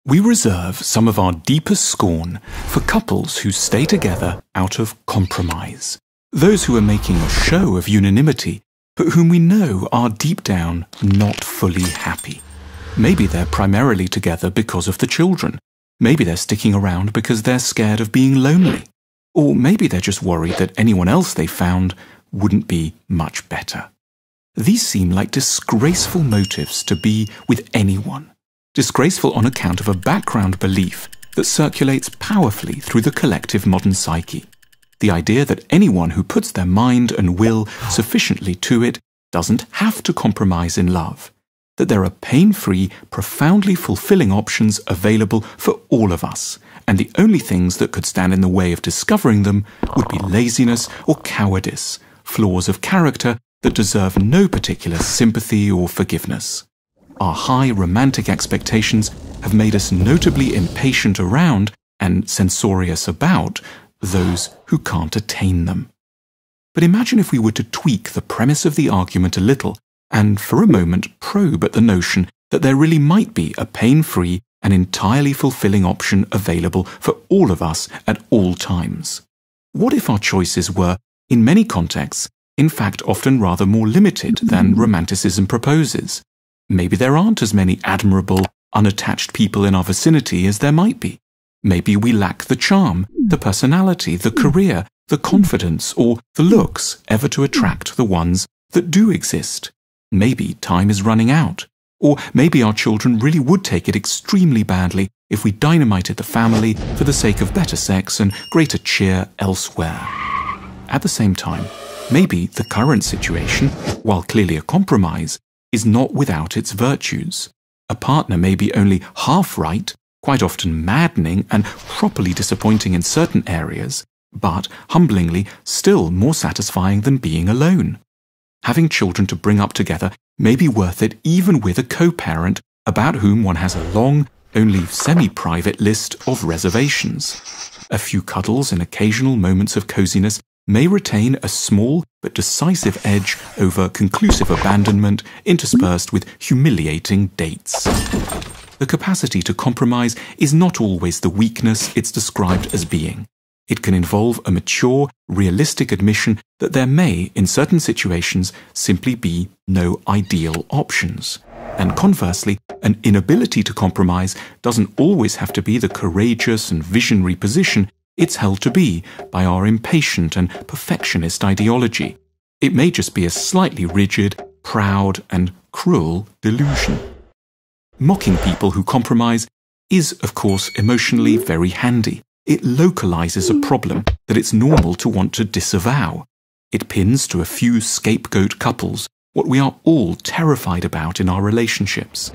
We reserve some of our deepest scorn for couples who stay together out of compromise. Those who are making a show of unanimity, but whom we know are deep down not fully happy. Maybe they're primarily together because of the children. Maybe they're sticking around because they're scared of being lonely. Or maybe they're just worried that anyone else they found wouldn't be much better. These seem like disgraceful motives to be with anyone. Disgraceful on account of a background belief that circulates powerfully through the collective modern psyche. The idea that anyone who puts their mind and will sufficiently to it doesn't have to compromise in love. That there are pain-free, profoundly fulfilling options available for all of us, and the only things that could stand in the way of discovering them would be laziness or cowardice, flaws of character that deserve no particular sympathy or forgiveness. Our high romantic expectations have made us notably impatient around and censorious about those who can't attain them. But imagine if we were to tweak the premise of the argument a little and for a moment probe at the notion that there really might be a pain-free and entirely fulfilling option available for all of us at all times. What if our choices were, in many contexts, in fact often rather more limited than romanticism proposes? Maybe there aren't as many admirable, unattached people in our vicinity as there might be. Maybe we lack the charm, the personality, the career, the confidence, or the looks ever to attract the ones that do exist. Maybe time is running out. Or maybe our children really would take it extremely badly if we dynamited the family for the sake of better sex and greater cheer elsewhere. At the same time, maybe the current situation, while clearly a compromise, is not without its virtues. A partner may be only half right, quite often maddening and properly disappointing in certain areas, but, humblingly, still more satisfying than being alone. Having children to bring up together may be worth it even with a co-parent about whom one has a long, only semi-private list of reservations. A few cuddles and occasional moments of coziness may retain a small but decisive edge over conclusive abandonment interspersed with humiliating dates. The capacity to compromise is not always the weakness it's described as being. It can involve a mature, realistic admission that there may, in certain situations, simply be no ideal options. And conversely, an inability to compromise doesn't always have to be the courageous and visionary position it's held to be by our impatient and perfectionist ideology. It may just be a slightly rigid, proud, and cruel delusion. Mocking people who compromise is, of course, emotionally very handy. It localizes a problem that it's normal to want to disavow. It pins to a few scapegoat couples what we are all terrified about in our relationships,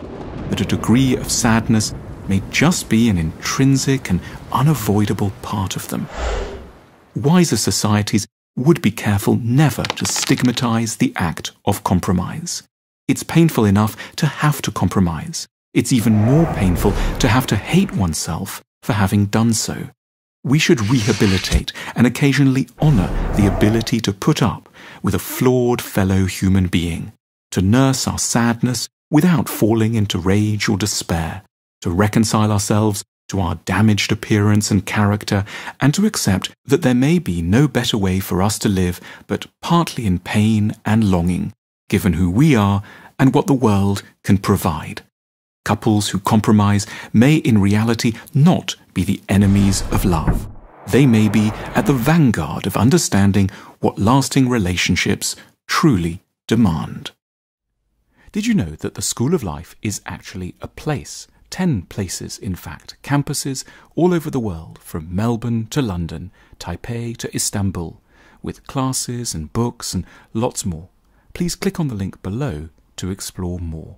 that a degree of sadness may just be an intrinsic and unavoidable part of them. Wiser societies would be careful never to stigmatize the act of compromise. It's painful enough to have to compromise. It's even more painful to have to hate oneself for having done so. We should rehabilitate and occasionally honor the ability to put up with a flawed fellow human being, to nurse our sadness without falling into rage or despair, to reconcile ourselves to our damaged appearance and character, and to accept that there may be no better way for us to live but partly in pain and longing, given who we are and what the world can provide. Couples who compromise may in reality not be the enemies of love. They may be at the vanguard of understanding what lasting relationships truly demand. Did you know that the School of Life is actually a place? 10 places, in fact, campuses all over the world, from Melbourne to London, Taipei to Istanbul, with classes and books and lots more. Please click on the link below to explore more.